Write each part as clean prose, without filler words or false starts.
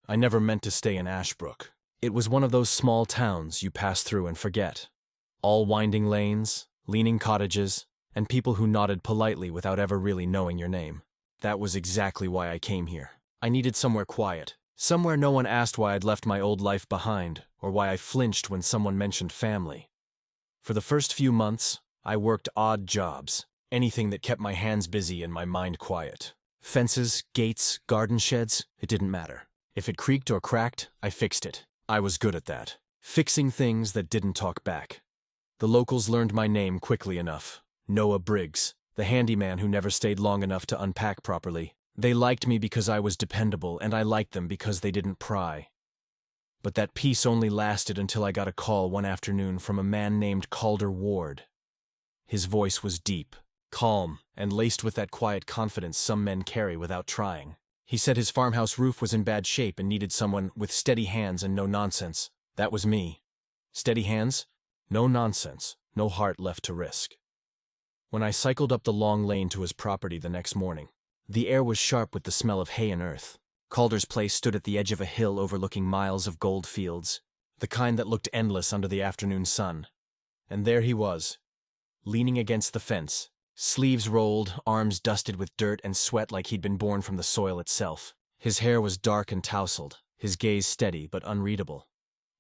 I never meant to stay in Ashbrook. It was one of those small towns you pass through and forget. All winding lanes, leaning cottages, and people who nodded politely without ever really knowing your name. That was exactly why I came here. I needed somewhere quiet, somewhere no one asked why I'd left my old life behind, or why I flinched when someone mentioned family. For the first few months, I worked odd jobs, anything that kept my hands busy and my mind quiet. Fences, gates, garden sheds, it didn't matter. If it creaked or cracked, I fixed it. I was good at that. Fixing things that didn't talk back. The locals learned my name quickly enough. Noah Briggs, the handyman who never stayed long enough to unpack properly. They liked me because I was dependable, and I liked them because they didn't pry. But that peace only lasted until I got a call one afternoon from a man named Calder Ward. His voice was deep, calm, and laced with that quiet confidence some men carry without trying. He said his farmhouse roof was in bad shape and needed someone with steady hands and no nonsense. That was me. Steady hands, no nonsense, no heart left to risk. When I cycled up the long lane to his property the next morning, the air was sharp with the smell of hay and earth. Calder's place stood at the edge of a hill overlooking miles of gold fields, the kind that looked endless under the afternoon sun. And there he was, leaning against the fence, sleeves rolled, arms dusted with dirt and sweat like he'd been born from the soil itself. His hair was dark and tousled, his gaze steady but unreadable.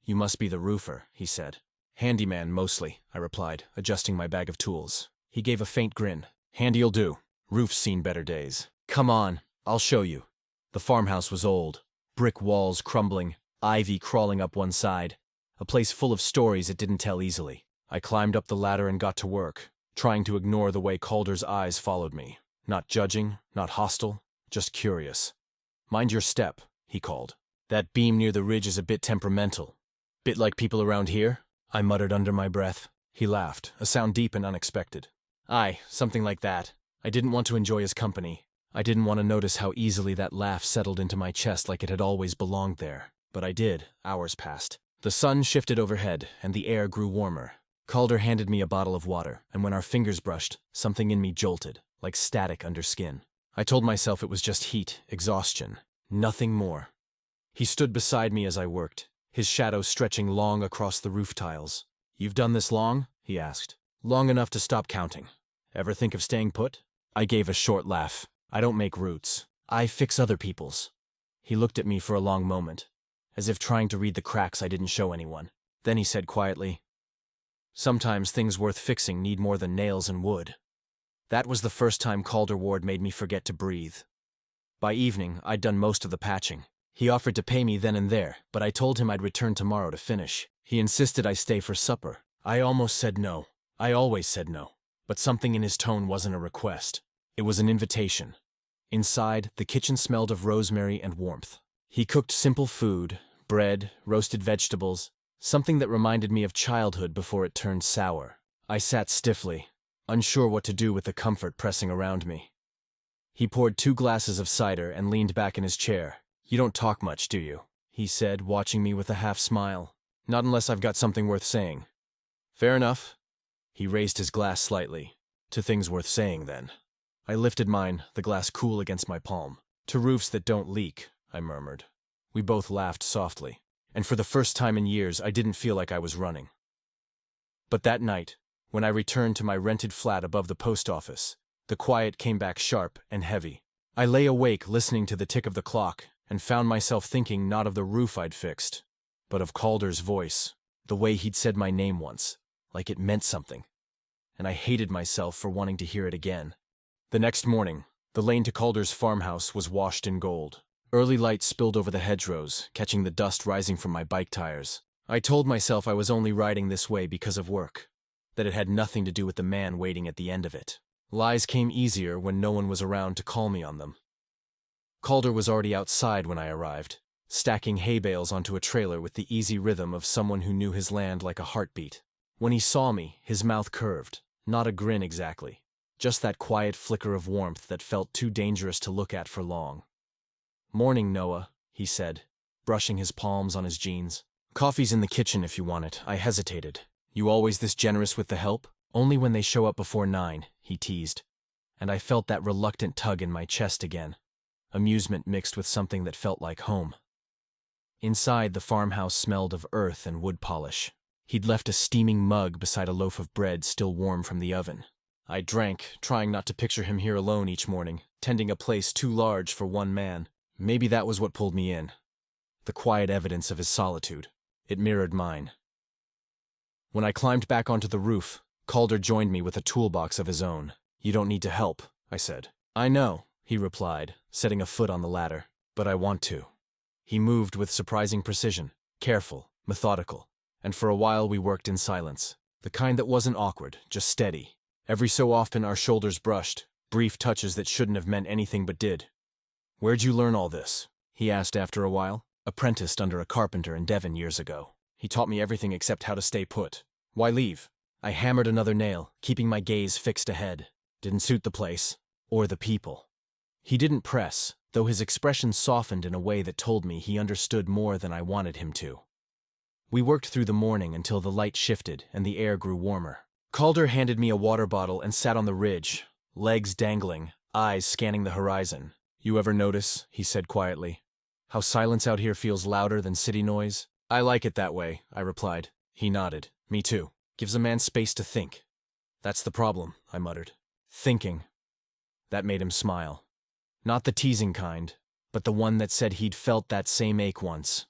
"You must be the roofer," he said. "Handyman, mostly," I replied, adjusting my bag of tools. He gave a faint grin. "Handy'll do. Roof's seen better days. Come on, I'll show you." The farmhouse was old, brick walls crumbling, ivy crawling up one side, a place full of stories it didn't tell easily. I climbed up the ladder and got to work, trying to ignore the way Calder's eyes followed me. Not judging, not hostile, just curious. "Mind your step," he called. "That beam near the ridge is a bit temperamental. Bit like people around here?" I muttered under my breath. He laughed, a sound deep and unexpected. "Aye, something like that." I didn't want to enjoy his company. I didn't want to notice how easily that laugh settled into my chest like it had always belonged there. But I did. Hours passed. The sun shifted overhead, and the air grew warmer. Calder handed me a bottle of water, and when our fingers brushed, something in me jolted, like static under skin. I told myself it was just heat, exhaustion, nothing more. He stood beside me as I worked, his shadow stretching long across the roof tiles. "You've done this long?" he asked. "Long enough to stop counting. Ever think of staying put?" I gave a short laugh. "I don't make routes. I fix other people's." He looked at me for a long moment, as if trying to read the cracks I didn't show anyone. Then he said quietly, "Sometimes things worth fixing need more than nails and wood." That was the first time Calder Ward made me forget to breathe. By evening, I'd done most of the patching. He offered to pay me then and there, but I told him I'd return tomorrow to finish. He insisted I stay for supper. I almost said no. I always said no. But something in his tone wasn't a request. It was an invitation. Inside, the kitchen smelled of rosemary and warmth. He cooked simple food, bread, roasted vegetables, something that reminded me of childhood before it turned sour. I sat stiffly, unsure what to do with the comfort pressing around me. He poured 2 glasses of cider and leaned back in his chair. "You don't talk much, do you?" he said, watching me with a half smile. "Not unless I've got something worth saying." "Fair enough." He raised his glass slightly. "To things worth saying, then." I lifted mine, the glass cool against my palm. "To roofs that don't leak," I murmured. We both laughed softly, and for the first time in years I didn't feel like I was running. But that night, when I returned to my rented flat above the post office, the quiet came back sharp and heavy. I lay awake listening to the tick of the clock and found myself thinking not of the roof I'd fixed, but of Calder's voice, the way he'd said my name once, like it meant something, and I hated myself for wanting to hear it again. The next morning, the lane to Calder's farmhouse was washed in gold. Early light spilled over the hedgerows, catching the dust rising from my bike tires. I told myself I was only riding this way because of work, that it had nothing to do with the man waiting at the end of it. Lies came easier when no one was around to call me on them. Calder was already outside when I arrived, stacking hay bales onto a trailer with the easy rhythm of someone who knew his land like a heartbeat. When he saw me, his mouth curved, not a grin exactly. Just that quiet flicker of warmth that felt too dangerous to look at for long. "Morning, Noah," he said, brushing his palms on his jeans. "Coffee's in the kitchen if you want it." I hesitated. "You always this generous with the help?" "Only when they show up before 9, he teased. And I felt that reluctant tug in my chest again. Amusement mixed with something that felt like home. Inside, the farmhouse smelled of earth and wood polish. He'd left a steaming mug beside a loaf of bread still warm from the oven. I drank, trying not to picture him here alone each morning, tending a place too large for one man. Maybe that was what pulled me in. The quiet evidence of his solitude. It mirrored mine. When I climbed back onto the roof, Calder joined me with a toolbox of his own. "You don't need to help," I said. "I know," he replied, setting a foot on the ladder. "But I want to." He moved with surprising precision, careful, methodical, and for a while we worked in silence. The kind that wasn't awkward, just steady. Every so often our shoulders brushed, brief touches that shouldn't have meant anything but did. "Where'd you learn all this?" he asked after a while. "Apprenticed under a carpenter in Devon years ago. He taught me everything except how to stay put. Why leave?" I hammered another nail, keeping my gaze fixed ahead. Didn't suit the place, or the people. He didn't press, though his expression softened in a way that told me he understood more than I wanted him to. We worked through the morning until the light shifted and the air grew warmer. Calder handed me a water bottle and sat on the ridge, legs dangling, eyes scanning the horizon. "You ever notice," he said quietly, "how silence out here feels louder than city noise?" "I like it that way," I replied. He nodded. "Me too. Gives a man space to think." "That's the problem," I muttered. "Thinking." That made him smile. Not the teasing kind, but the one that said he'd felt that same ache once.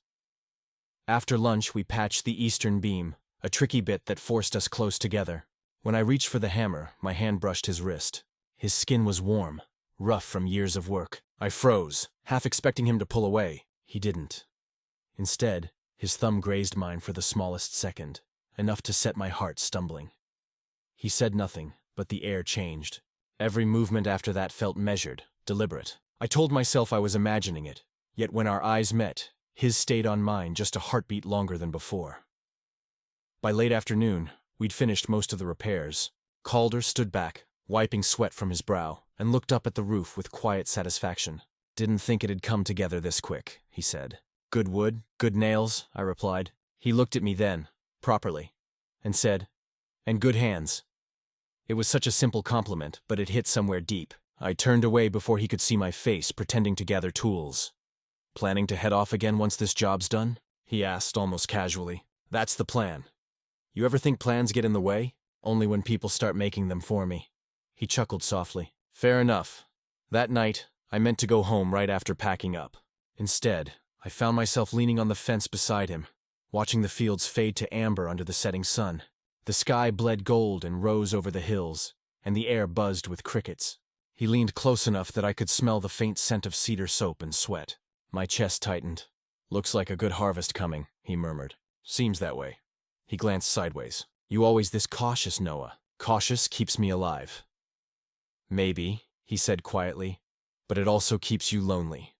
After lunch, we patched the eastern beam, a tricky bit that forced us close together. When I reached for the hammer, my hand brushed his wrist. His skin was warm, rough from years of work. I froze, half expecting him to pull away. He didn't. Instead, his thumb grazed mine for the smallest second, enough to set my heart stumbling. He said nothing, but the air changed. Every movement after that felt measured, deliberate. I told myself I was imagining it, yet when our eyes met, his stayed on mine just a heartbeat longer than before. By late afternoon, we'd finished most of the repairs. Calder stood back, wiping sweat from his brow, and looked up at the roof with quiet satisfaction. "Didn't think it'd come together this quick," he said. "Good wood, good nails," I replied. He looked at me then, properly, and said, "And good hands." It was such a simple compliment, but it hit somewhere deep. I turned away before he could see my face, pretending to gather tools. "Planning to head off again once this job's done?" he asked almost casually. "That's the plan. You ever think plans get in the way? Only when people start making them for me." He chuckled softly. "Fair enough." That night, I meant to go home right after packing up. Instead, I found myself leaning on the fence beside him, watching the fields fade to amber under the setting sun. The sky bled gold and rose over the hills, and the air buzzed with crickets. He leaned close enough that I could smell the faint scent of cedar soap and sweat. My chest tightened. "Looks like a good harvest coming," he murmured. "Seems that way." He glanced sideways. "You always this cautious, Noah. Cautious keeps me alive." "Maybe," he said quietly, "but it also keeps you lonely."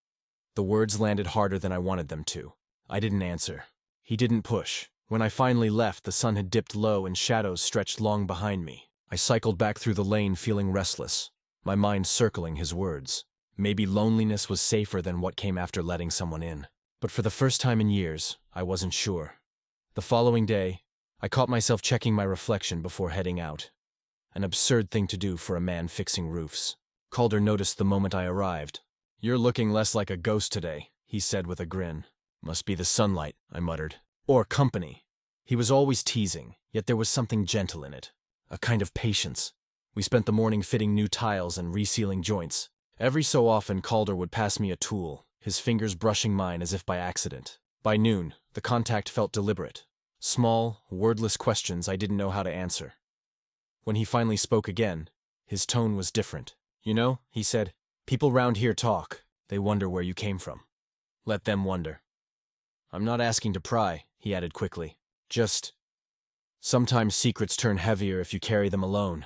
The words landed harder than I wanted them to. I didn't answer. He didn't push. When I finally left, the sun had dipped low and shadows stretched long behind me. I cycled back through the lane feeling restless, my mind circling his words. Maybe loneliness was safer than what came after letting someone in. But for the first time in years, I wasn't sure. The following day, I caught myself checking my reflection before heading out. An absurd thing to do for a man fixing roofs. Calder noticed the moment I arrived. "You're looking less like a ghost today," he said with a grin. "Must be the sunlight," I muttered. "Or company." He was always teasing, yet there was something gentle in it. A kind of patience. We spent the morning fitting new tiles and resealing joints. Every so often Calder would pass me a tool, his fingers brushing mine as if by accident. By noon, the contact felt deliberate. Small, wordless questions I didn't know how to answer. When he finally spoke again, his tone was different. "You know," he said, "people round here talk. They wonder where you came from. Let them wonder." "I'm not asking to pry," he added quickly. "Just, sometimes secrets turn heavier if you carry them alone."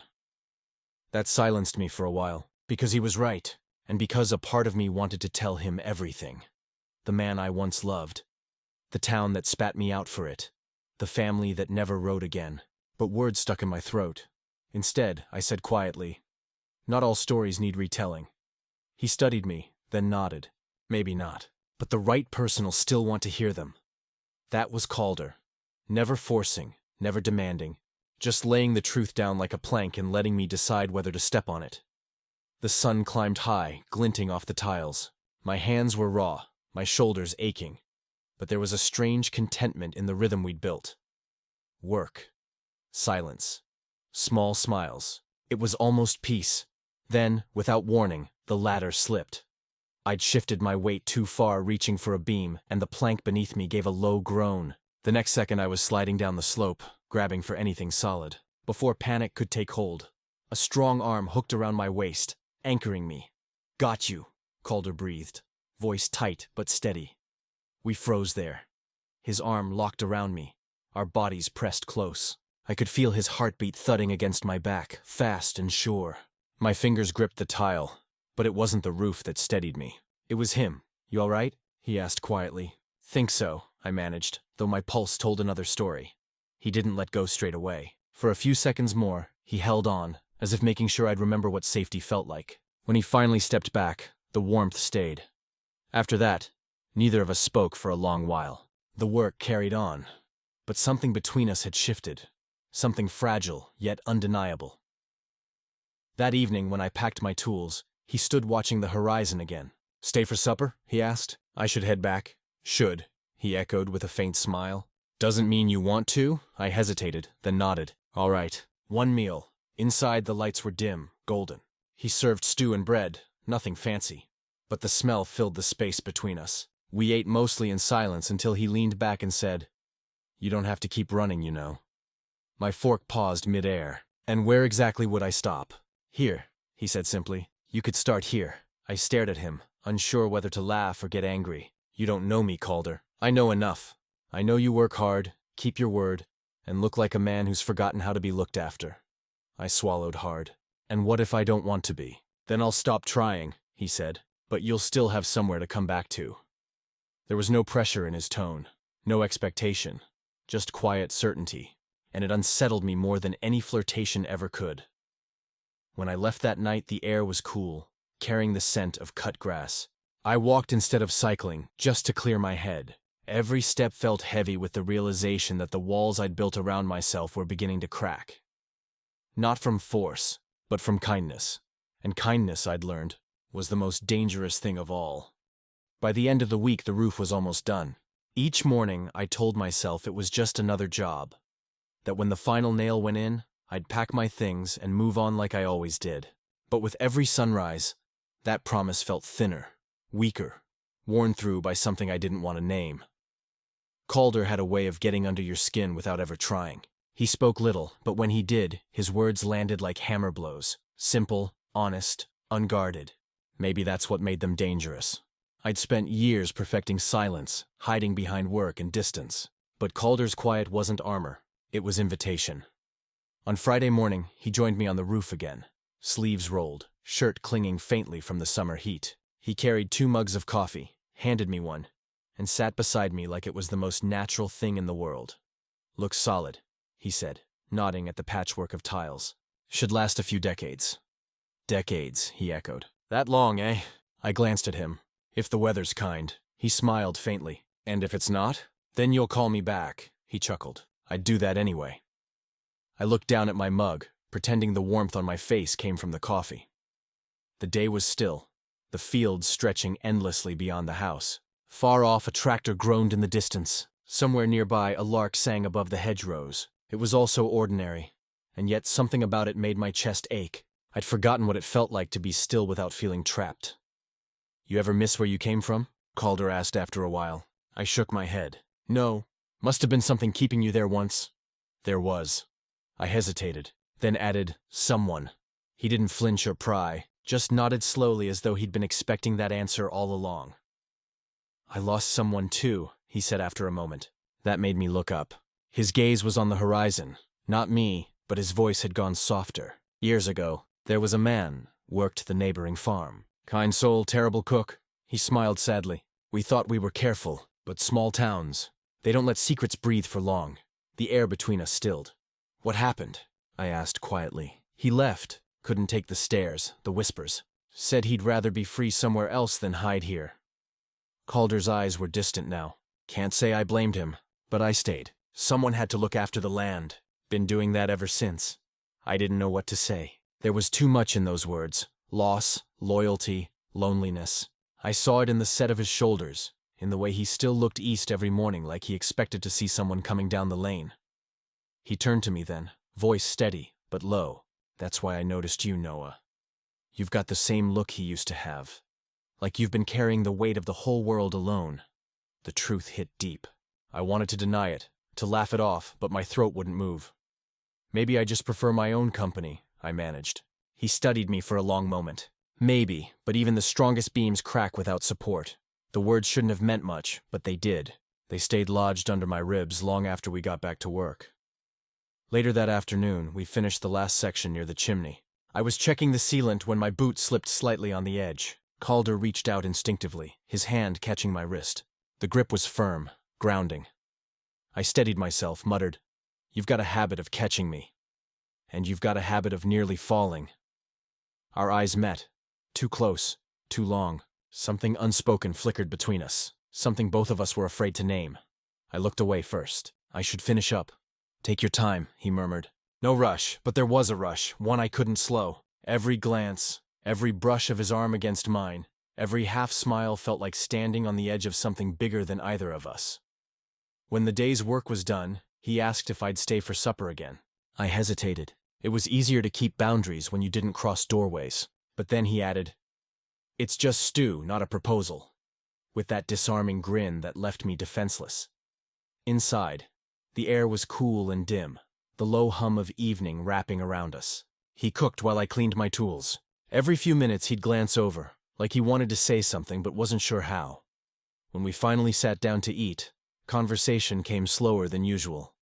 That silenced me for a while, because he was right, and because a part of me wanted to tell him everything. The man I once loved. The town that spat me out for it. The family that never wrote again. But words stuck in my throat. Instead, I said quietly, "Not all stories need retelling." He studied me, then nodded. "Maybe not. But the right person will still want to hear them." That was Calder. Never forcing, never demanding. Just laying the truth down like a plank and letting me decide whether to step on it. The sun climbed high, glinting off the tiles. My hands were raw, my shoulders aching. but there was a strange contentment in the rhythm we'd built. Work. Silence. Small smiles. It was almost peace. Then, without warning, the ladder slipped. I'd shifted my weight too far, reaching for a beam, and the plank beneath me gave a low groan. The next second I was sliding down the slope, grabbing for anything solid. Before panic could take hold, a strong arm hooked around my waist, anchoring me. "Got you," Calder breathed, voice tight but steady. We froze there. His arm locked around me, our bodies pressed close. I could feel his heartbeat thudding against my back, fast and sure. My fingers gripped the tile, but it wasn't the roof that steadied me. It was him. "You all right?" he asked quietly. "Think so," I managed, though my pulse told another story. He didn't let go straight away. For a few seconds more, he held on, as if making sure I'd remember what safety felt like. When he finally stepped back, the warmth stayed. After that, neither of us spoke for a long while. The work carried on, but something between us had shifted. Something fragile, yet undeniable. That evening, when I packed my tools, he stood watching the horizon again. "Stay for supper?" he asked. I should head back. "Should," he echoed with a faint smile. "Doesn't mean you want to?" I hesitated, then nodded. "All right. One meal." Inside, the lights were dim, golden. He served stew and bread, nothing fancy. But the smell filled the space between us. We ate mostly in silence until he leaned back and said, "You don't have to keep running, you know." My fork paused mid-air. And where exactly would I stop? "Here," he said simply. "You could start here." I stared at him, unsure whether to laugh or get angry. "You don't know me, Calder." "I know enough. I know you work hard, keep your word, and look like a man who's forgotten how to be looked after." I swallowed hard. "And what if I don't want to be?" "Then I'll stop trying," he said. "But you'll still have somewhere to come back to." There was no pressure in his tone, no expectation, just quiet certainty, and it unsettled me more than any flirtation ever could. When I left that night, the air was cool, carrying the scent of cut grass. I walked instead of cycling, just to clear my head. Every step felt heavy with the realization that the walls I'd built around myself were beginning to crack. Not from force, but from kindness. And kindness, I'd learned, was the most dangerous thing of all. By the end of the week, the roof was almost done. Each morning, I told myself it was just another job. That when the final nail went in, I'd pack my things and move on like I always did. But with every sunrise, that promise felt thinner, weaker, worn through by something I didn't want to name. Calder had a way of getting under your skin without ever trying. He spoke little, but when he did, his words landed like hammer blows. Simple, honest, unguarded. Maybe that's what made them dangerous. I'd spent years perfecting silence, hiding behind work and distance. But Calder's quiet wasn't armor. It was invitation. On Friday morning, he joined me on the roof again. Sleeves rolled, shirt clinging faintly from the summer heat. He carried 2 mugs of coffee, handed me one, and sat beside me like it was the most natural thing in the world. "Looks solid," he said, nodding at the patchwork of tiles. "Should last a few decades." "Decades," he echoed. "That long, eh?" I glanced at him. "If the weather's kind." He smiled faintly. "And if it's not?" "Then you'll call me back," he chuckled. "I'd do that anyway." I looked down at my mug, pretending the warmth on my face came from the coffee. The day was still, the fields stretching endlessly beyond the house. Far off, a tractor groaned in the distance. Somewhere nearby, a lark sang above the hedgerows. It was all so ordinary, and yet something about it made my chest ache. I'd forgotten what it felt like to be still without feeling trapped. "You ever miss where you came from?" Calder asked after a while. I shook my head. "No. Must have been something keeping you there once." "There was." I hesitated, then added, "someone." He didn't flinch or pry, just nodded slowly as though he'd been expecting that answer all along. "I lost someone too," he said after a moment. That made me look up. His gaze was on the horizon, not me, but his voice had gone softer. "Years ago, there was a man, worked the neighboring farm. Kind soul, terrible cook." He smiled sadly. "We thought we were careful, but small towns, they don't let secrets breathe for long." The air between us stilled. "What happened?" I asked quietly. "He left, couldn't take the stares, the whispers. Said he'd rather be free somewhere else than hide here." Calder's eyes were distant now. "Can't say I blamed him, but I stayed. Someone had to look after the land. Been doing that ever since." I didn't know what to say. There was too much in those words. Loss, loyalty, loneliness. I saw it in the set of his shoulders, in the way he still looked east every morning like he expected to see someone coming down the lane. He turned to me then, voice steady, but low. "That's why I noticed you, Noah. You've got the same look he used to have. Like you've been carrying the weight of the whole world alone." The truth hit deep. I wanted to deny it, to laugh it off, but my throat wouldn't move. "Maybe I just prefer my own company," I managed. He studied me for a long moment. "Maybe, but even the strongest beams crack without support." The words shouldn't have meant much, but they did. They stayed lodged under my ribs long after we got back to work. Later that afternoon, we finished the last section near the chimney. I was checking the sealant when my boot slipped slightly on the edge. Calder reached out instinctively, his hand catching my wrist. The grip was firm, grounding. I steadied myself, muttered, "You've got a habit of catching me. And you've got a habit of nearly falling." Our eyes met. Too close, too long. Something unspoken flickered between us, something both of us were afraid to name. I looked away first. "I should finish up." "Take your time," he murmured. No rush, but there was a rush, one I couldn't slow. Every glance, every brush of his arm against mine, every half-smile felt like standing on the edge of something bigger than either of us. When the day's work was done, he asked if I'd stay for supper again. I hesitated. It was easier to keep boundaries when you didn't cross doorways. But then he added, "It's just stew, not a proposal," with that disarming grin that left me defenseless. Inside, the air was cool and dim, the low hum of evening wrapping around us. He cooked while I cleaned my tools. Every few minutes he'd glance over, like he wanted to say something but wasn't sure how. When we finally sat down to eat, conversation came slower than usual.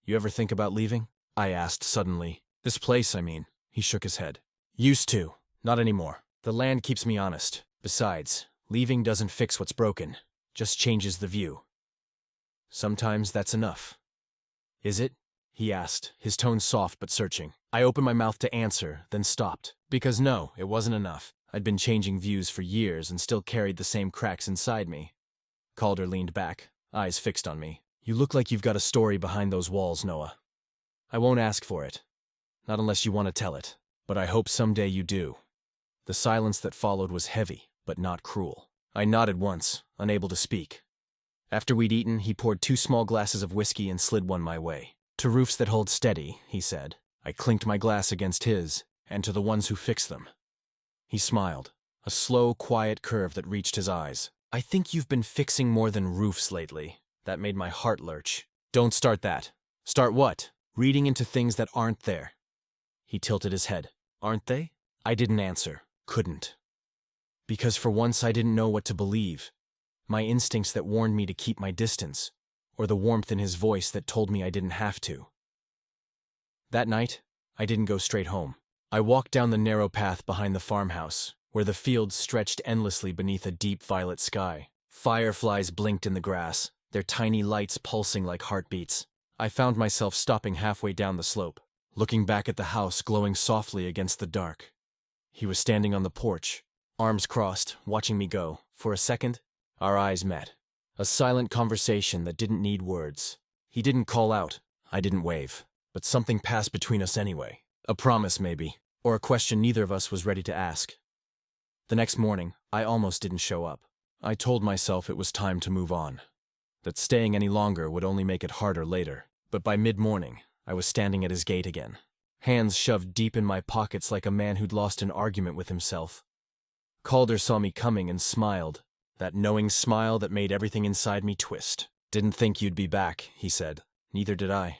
"You ever think about leaving?" I asked suddenly. "This place, I mean." He shook his head. "Used to. Not anymore. The land keeps me honest. Besides, leaving doesn't fix what's broken, just changes the view. Sometimes that's enough." "Is it?" he asked, his tone soft but searching. I opened my mouth to answer, then stopped. Because no, it wasn't enough. I'd been changing views for years and still carried the same cracks inside me. Calder leaned back, eyes fixed on me. "You look like you've got a story behind those walls, Noah. I won't ask for it. Not unless you want to tell it. But I hope someday you do." The silence that followed was heavy, but not cruel. I nodded once, unable to speak. After we'd eaten, he poured 2 small glasses of whiskey and slid one my way. "To roofs that hold steady," he said. I clinked my glass against his, "and to the ones who fix them." He smiled, a slow, quiet curve that reached his eyes. "I think you've been fixing more than roofs lately." That made my heart lurch. "Don't start that." "Start what?" "Reading into things that aren't there." He tilted his head. "Aren't they?" I didn't answer. Couldn't. Because for once I didn't know what to believe. My instincts that warned me to keep my distance, or the warmth in his voice that told me I didn't have to. That night, I didn't go straight home. I walked down the narrow path behind the farmhouse, where the fields stretched endlessly beneath a deep violet sky. Fireflies blinked in the grass, their tiny lights pulsing like heartbeats. I found myself stopping halfway down the slope, looking back at the house glowing softly against the dark. He was standing on the porch, arms crossed, watching me go. For a second, our eyes met. A silent conversation that didn't need words. He didn't call out, I didn't wave. But something passed between us anyway. A promise, maybe, or a question neither of us was ready to ask. The next morning, I almost didn't show up. I told myself it was time to move on, that staying any longer would only make it harder later. But by mid-morning, I was standing at his gate again, hands shoved deep in my pockets like a man who'd lost an argument with himself. Calder saw me coming and smiled, that knowing smile that made everything inside me twist. "Didn't think you'd be back," he said. "Neither did I.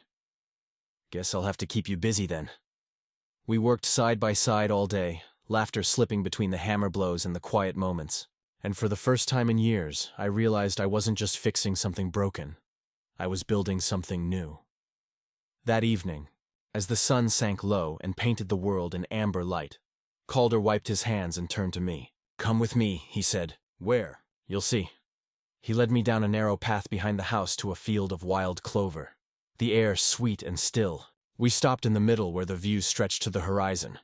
Guess I'll have to keep you busy then." We worked side by side all day, laughter slipping between the hammer blows and the quiet moments. And for the first time in years, I realized I wasn't just fixing something broken. I was building something new. That evening, as the sun sank low and painted the world in amber light, Calder wiped his hands and turned to me. "Come with me," he said. "Where?" "You'll see." He led me down a narrow path behind the house to a field of wild clover. The air sweet and still. We stopped in the middle where the view stretched to the horizon.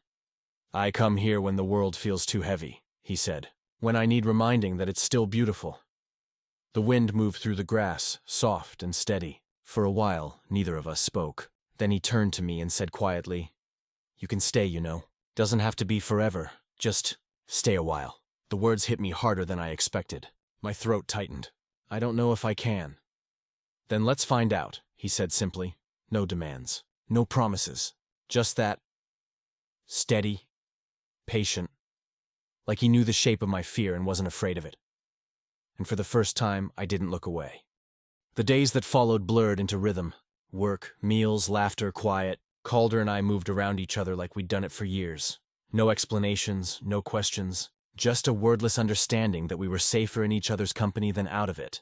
"I come here when the world feels too heavy," he said. "When I need reminding that it's still beautiful." The wind moved through the grass, soft and steady. For a while, neither of us spoke. Then he turned to me and said quietly, "You can stay, you know. Doesn't have to be forever. Just stay a while." The words hit me harder than I expected. My throat tightened. I don't know if I can. Then let's find out, he said simply. No demands. No promises. Just that. Steady. Patient. Like he knew the shape of my fear and wasn't afraid of it. And for the first time, I didn't look away. The days that followed blurred into rhythm. Work, meals, laughter, quiet. Calder and I moved around each other like we'd done it for years. No explanations, no questions. Just a wordless understanding that we were safer in each other's company than out of it.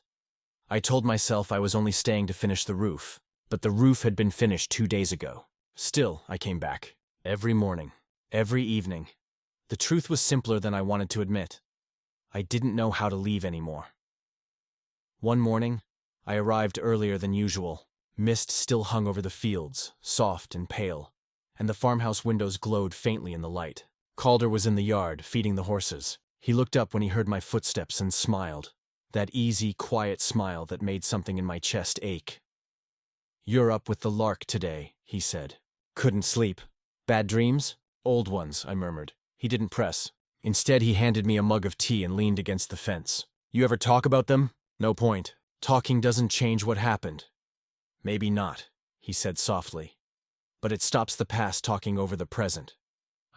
I told myself I was only staying to finish the roof, but the roof had been finished 2 days ago. Still, I came back. Every morning. Every evening. The truth was simpler than I wanted to admit. I didn't know how to leave anymore. One morning, I arrived earlier than usual. Mist still hung over the fields, soft and pale, and the farmhouse windows glowed faintly in the light. Calder was in the yard, feeding the horses. He looked up when he heard my footsteps and smiled. That easy, quiet smile that made something in my chest ache. "You're up with the lark today," he said. "Couldn't sleep. Bad dreams?" "Old ones," I murmured. He didn't press. Instead, he handed me a mug of tea and leaned against the fence. "You ever talk about them?" "No point. Talking doesn't change what happened." "Maybe not," he said softly. "But it stops the past talking over the present."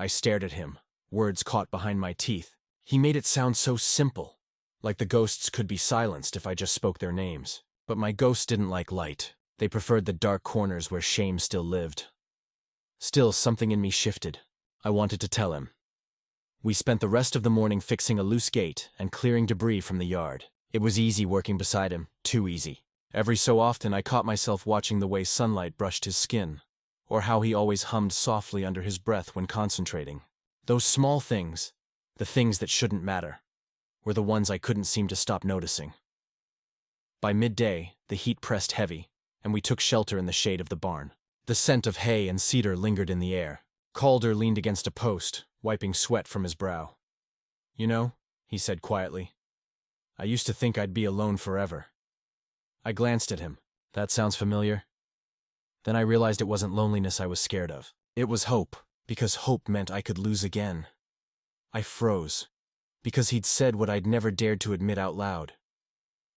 I stared at him, words caught behind my teeth. He made it sound so simple, like the ghosts could be silenced if I just spoke their names. But my ghosts didn't like light. They preferred the dark corners where shame still lived. Still, something in me shifted. I wanted to tell him. We spent the rest of the morning fixing a loose gate and clearing debris from the yard. It was easy working beside him, too easy. Every so often I caught myself watching the way sunlight brushed his skin, or how he always hummed softly under his breath when concentrating. Those small things, the things that shouldn't matter, were the ones I couldn't seem to stop noticing. By midday, the heat pressed heavy, and we took shelter in the shade of the barn. The scent of hay and cedar lingered in the air. Calder leaned against a post, wiping sweat from his brow. "You know," he said quietly, "I used to think I'd be alone forever." I glanced at him. "That sounds familiar." Then I realized it wasn't loneliness I was scared of. It was hope, because hope meant I could lose again. I froze, because he'd said what I'd never dared to admit out loud.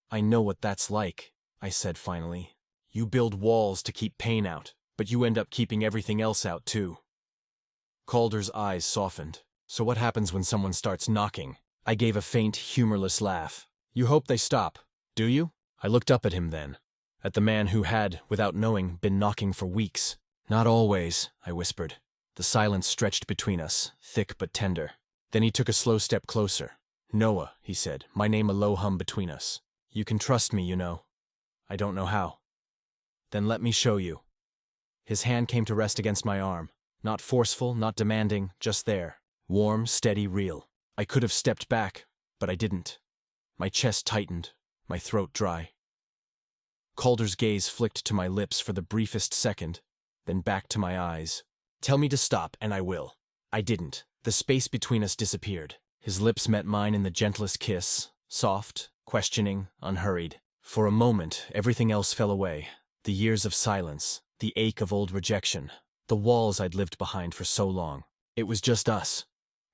"I know what that's like," I said finally. "You build walls to keep pain out, but you end up keeping everything else out too." Calder's eyes softened. "So what happens when someone starts knocking?" I gave a faint, humorless laugh. "You hope they stop, do you?" I looked up at him then, at the man who had, without knowing, been knocking for weeks. "Not always," I whispered. The silence stretched between us, thick but tender. Then he took a slow step closer. "Noah," he said, my name a low hum between us. "You can trust me, you know." "I don't know how." "Then let me show you." His hand came to rest against my arm. Not forceful, not demanding, just there. Warm, steady, real. I could have stepped back, but I didn't. My chest tightened, my throat dry. Calder's gaze flicked to my lips for the briefest second, then back to my eyes. "Tell me to stop, and I will." I didn't. The space between us disappeared. His lips met mine in the gentlest kiss, soft, questioning, unhurried. For a moment, everything else fell away. The years of silence, the ache of old rejection, the walls I'd lived behind for so long. It was just us.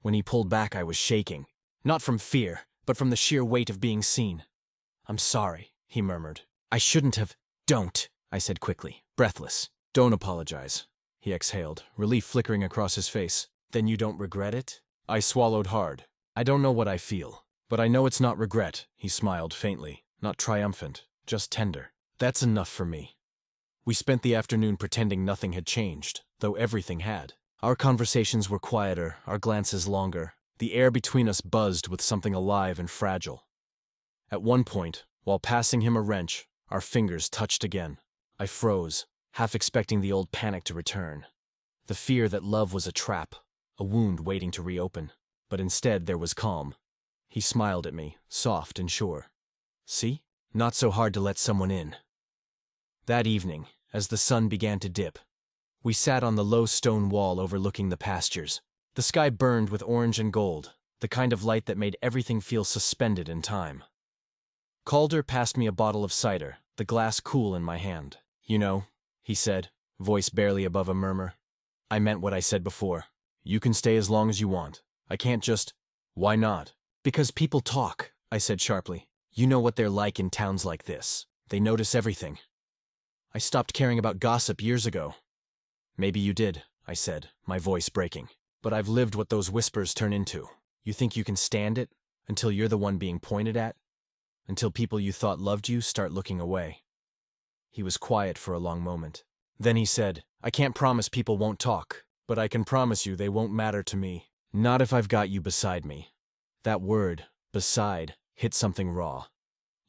When he pulled back, I was shaking. Not from fear, but from the sheer weight of being seen. "I'm sorry," he murmured. "I shouldn't have—" "Don't," I said quickly, breathless. "Don't apologize," he exhaled, relief flickering across his face. "Then you don't regret it?" I swallowed hard. "I don't know what I feel, but I know it's not regret," he smiled faintly, not triumphant, just tender. "That's enough for me." We spent the afternoon pretending nothing had changed, though everything had. Our conversations were quieter, our glances longer. The air between us buzzed with something alive and fragile. At one point, while passing him a wrench, our fingers touched again. I froze, half expecting the old panic to return. The fear that love was a trap, a wound waiting to reopen. But instead there was calm. He smiled at me, soft and sure. "See? Not so hard to let someone in." That evening, as the sun began to dip, we sat on the low stone wall overlooking the pastures. The sky burned with orange and gold, the kind of light that made everything feel suspended in time. Calder passed me a bottle of cider, the glass cool in my hand. "You know," he said, voice barely above a murmur. "I meant what I said before. You can stay as long as you want. I can't just—" "Why not?" "Because people talk," I said sharply. You know what they're like in towns like this. They notice everything. I stopped caring about gossip years ago. Maybe you did, I said, my voice breaking. But I've lived what those whispers turn into. You think you can stand it? Until you're the one being pointed at? Until people you thought loved you start looking away. He was quiet for a long moment. Then he said, I can't promise people won't talk, but I can promise you they won't matter to me. Not if I've got you beside me. That word, beside, hit something raw.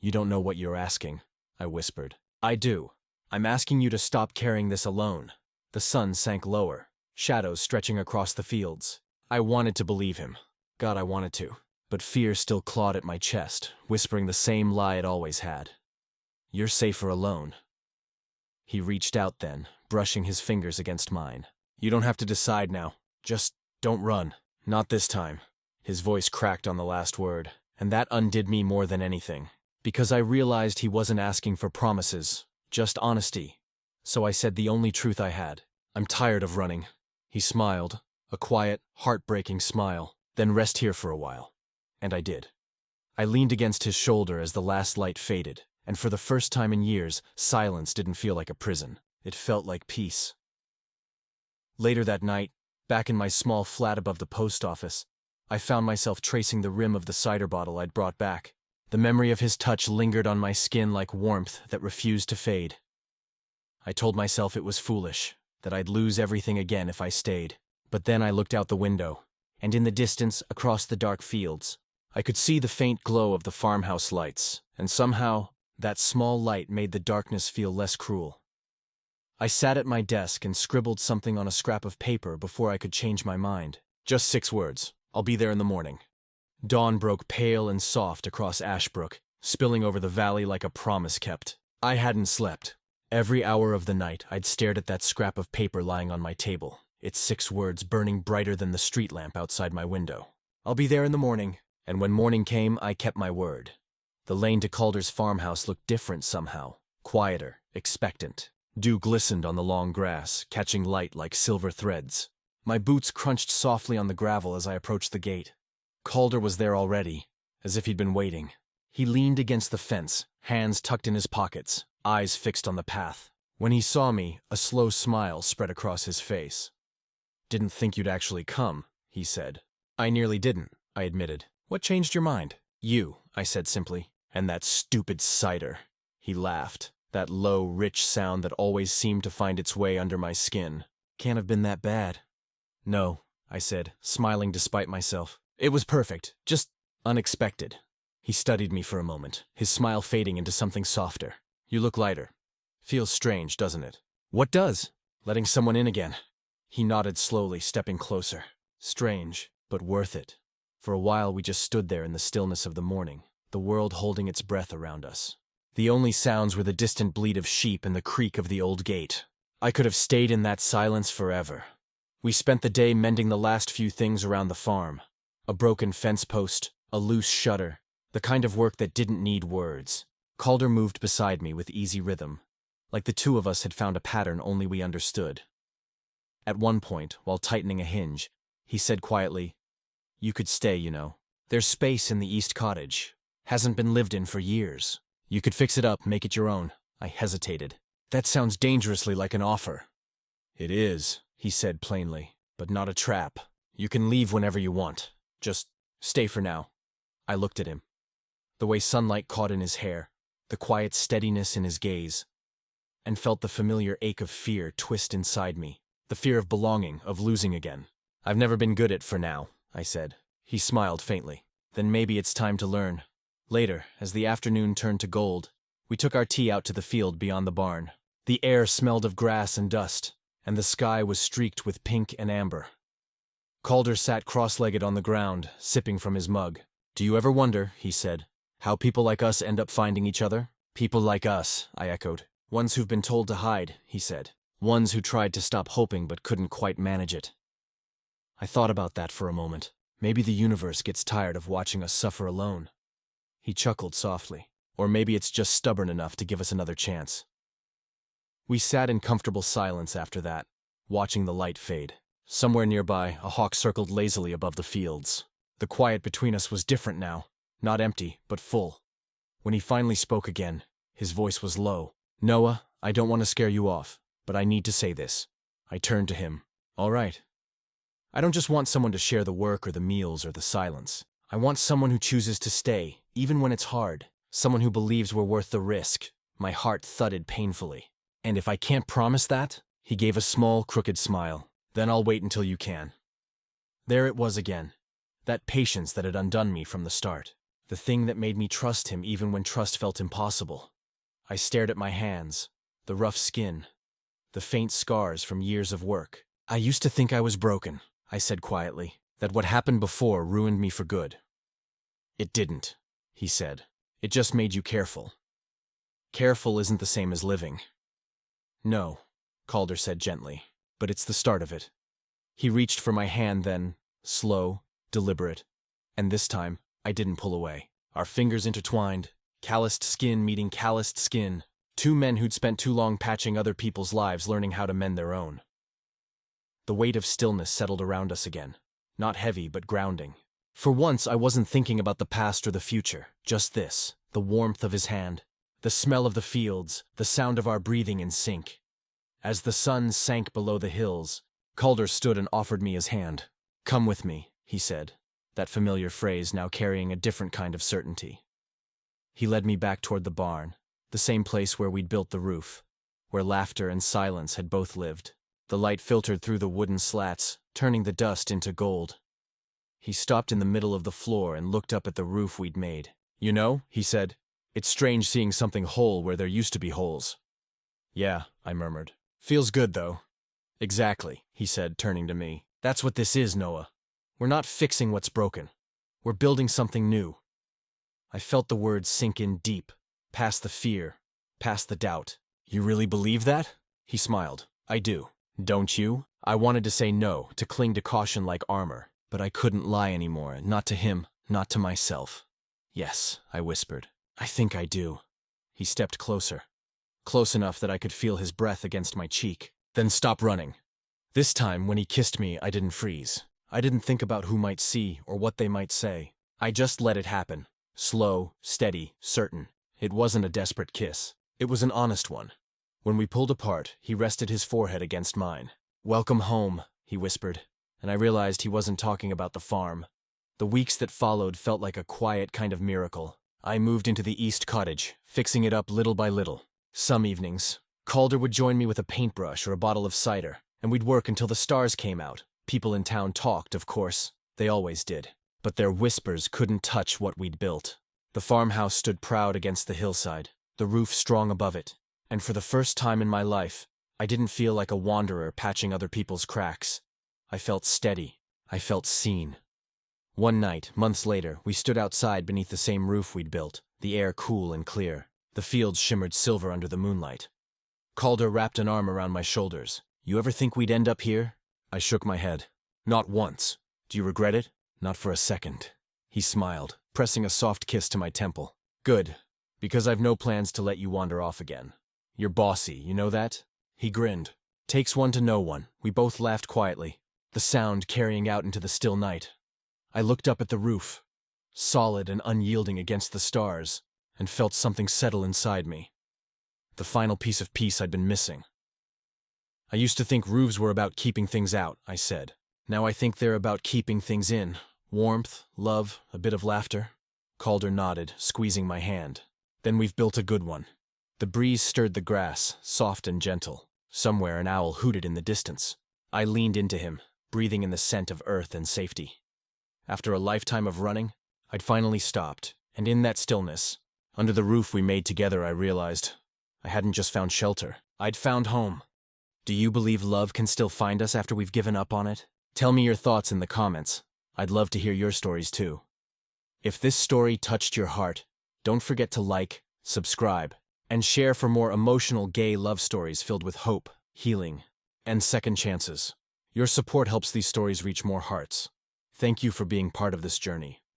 You don't know what you're asking, I whispered. I do. I'm asking you to stop carrying this alone. The sun sank lower, shadows stretching across the fields. I wanted to believe him. God, I wanted to. But fear still clawed at my chest, whispering the same lie it always had. You're safer alone. He reached out then, brushing his fingers against mine. You don't have to decide now. Just don't run. Not this time. His voice cracked on the last word, and that undid me more than anything. Because I realized he wasn't asking for promises, just honesty. So I said the only truth I had. I'm tired of running. He smiled, a quiet, heartbreaking smile. Then rest here for a while. And I did. I leaned against his shoulder as the last light faded, and for the first time in years, silence didn't feel like a prison. It felt like peace. Later that night, back in my small flat above the post office, I found myself tracing the rim of the cider bottle I'd brought back. The memory of his touch lingered on my skin like warmth that refused to fade. I told myself it was foolish, that I'd lose everything again if I stayed. But then I looked out the window, and in the distance, across the dark fields, I could see the faint glow of the farmhouse lights, and somehow, that small light made the darkness feel less cruel. I sat at my desk and scribbled something on a scrap of paper before I could change my mind. Just 6 words. I'll be there in the morning. Dawn broke pale and soft across Ashbrook, spilling over the valley like a promise kept. I hadn't slept. Every hour of the night, I'd stared at that scrap of paper lying on my table, its 6 words burning brighter than the street lamp outside my window. I'll be there in the morning. And when morning came, I kept my word. The lane to Calder's farmhouse looked different somehow, quieter, expectant. Dew glistened on the long grass, catching light like silver threads. My boots crunched softly on the gravel as I approached the gate. Calder was there already, as if he'd been waiting. He leaned against the fence, hands tucked in his pockets, eyes fixed on the path. When he saw me, a slow smile spread across his face. Didn't think you'd actually come, he said. I nearly didn't, I admitted. What changed your mind? You, I said simply. And that stupid cider. He laughed, that low, rich sound that always seemed to find its way under my skin. Can't have been that bad. No, I said, smiling despite myself. It was perfect, just unexpected. He studied me for a moment, his smile fading into something softer. You look lighter. Feels strange, doesn't it? What does? Letting someone in again. He nodded slowly, stepping closer. Strange, but worth it. For a while we just stood there in the stillness of the morning, the world holding its breath around us. The only sounds were the distant bleat of sheep and the creak of the old gate. I could have stayed in that silence forever. We spent the day mending the last few things around the farm. A broken fence post, a loose shutter, the kind of work that didn't need words. Calder moved beside me with easy rhythm, like the two of us had found a pattern only we understood. At one point, while tightening a hinge, he said quietly, You could stay, you know. There's space in the East Cottage. Hasn't been lived in for years. You could fix it up, make it your own. I hesitated. That sounds dangerously like an offer. It is, he said plainly, but not a trap. You can leave whenever you want. Just stay for now. I looked at him. The way sunlight caught in his hair, the quiet steadiness in his gaze, and felt the familiar ache of fear twist inside me. The fear of belonging, of losing again. I've never been good at for now, I said. He smiled faintly. Then maybe it's time to learn. Later, as the afternoon turned to gold, we took our tea out to the field beyond the barn. The air smelled of grass and dust, and the sky was streaked with pink and amber. Calder sat cross-legged on the ground, sipping from his mug. Do you ever wonder, he said, how people like us end up finding each other? People like us, I echoed. Ones who've been told to hide, he said. Ones who tried to stop hoping but couldn't quite manage it. I thought about that for a moment. Maybe the universe gets tired of watching us suffer alone. He chuckled softly. Or maybe it's just stubborn enough to give us another chance. We sat in comfortable silence after that, watching the light fade. Somewhere nearby, a hawk circled lazily above the fields. The quiet between us was different now. Not empty, but full. When he finally spoke again, his voice was low. "Noah, I don't want to scare you off, but I need to say this." I turned to him. "All right. I don't just want someone to share the work or the meals or the silence. I want someone who chooses to stay, even when it's hard. Someone who believes we're worth the risk." My heart thudded painfully. "And if I can't promise that?" He gave a small, crooked smile. "Then I'll wait until you can." There it was again. That patience that had undone me from the start. The thing that made me trust him even when trust felt impossible. I stared at my hands, the rough skin, the faint scars from years of work. "I used to think I was broken," I said quietly, "that what happened before ruined me for good." "It didn't," he said. "It just made you careful." "Careful isn't the same as living." "No," Calder said gently, "but it's the start of it." He reached for my hand then, slow, deliberate, and this time, I didn't pull away. Our fingers intertwined, calloused skin meeting calloused skin, two men who'd spent too long patching other people's lives learning how to mend their own. The weight of stillness settled around us again, not heavy but grounding. For once I wasn't thinking about the past or the future, just this, the warmth of his hand, the smell of the fields, the sound of our breathing in sync. As the sun sank below the hills, Calder stood and offered me his hand. "Come with me," he said, that familiar phrase now carrying a different kind of certainty. He led me back toward the barn, the same place where we'd built the roof, where laughter and silence had both lived. The light filtered through the wooden slats, turning the dust into gold. He stopped in the middle of the floor and looked up at the roof we'd made. "You know," he said, "it's strange seeing something whole where there used to be holes." "Yeah," I murmured. "Feels good, though." "Exactly," he said, turning to me. "That's what this is, Noah. We're not fixing what's broken. We're building something new." I felt the words sink in deep, past the fear, past the doubt. "You really believe that?" He smiled. "I do. Don't you?" I wanted to say no, to cling to caution like armor, but I couldn't lie anymore, not to him, not to myself. "Yes," I whispered. "I think I do." He stepped closer, close enough that I could feel his breath against my cheek. "Then stop running." This time, when he kissed me, I didn't freeze. I didn't think about who might see or what they might say. I just let it happen. Slow, steady, certain. It wasn't a desperate kiss. It was an honest one. When we pulled apart, he rested his forehead against mine. "Welcome home," he whispered, and I realized he wasn't talking about the farm. The weeks that followed felt like a quiet kind of miracle. I moved into the East Cottage, fixing it up little by little. Some evenings, Calder would join me with a paintbrush or a bottle of cider, and we'd work until the stars came out. People in town talked, of course. They always did. But their whispers couldn't touch what we'd built. The farmhouse stood proud against the hillside, the roof strong above it, and for the first time in my life, I didn't feel like a wanderer patching other people's cracks. I felt steady. I felt seen. One night, months later, we stood outside beneath the same roof we'd built, the air cool and clear. The fields shimmered silver under the moonlight. Calder wrapped an arm around my shoulders. "You ever think we'd end up here?" I shook my head. "Not once." "Do you regret it?" "Not for a second." He smiled, pressing a soft kiss to my temple. "Good, because I've no plans to let you wander off again. You're bossy, you know that?" He grinned. "Takes one to know one." We both laughed quietly, the sound carrying out into the still night. I looked up at the roof, solid and unyielding against the stars, and felt something settle inside me. The final piece of peace I'd been missing. "I used to think roofs were about keeping things out," I said. "Now I think they're about keeping things in. Warmth, love, a bit of laughter." Calder nodded, squeezing my hand. "Then we've built a good one." The breeze stirred the grass, soft and gentle. Somewhere an owl hooted in the distance. I leaned into him, breathing in the scent of earth and safety. After a lifetime of running, I'd finally stopped, and in that stillness, under the roof we made together, I realized I hadn't just found shelter. I'd found home. Do you believe love can still find us after we've given up on it? Tell me your thoughts in the comments. I'd love to hear your stories too. If this story touched your heart, don't forget to like, subscribe, and share for more emotional gay love stories filled with hope, healing, and second chances. Your support helps these stories reach more hearts. Thank you for being part of this journey.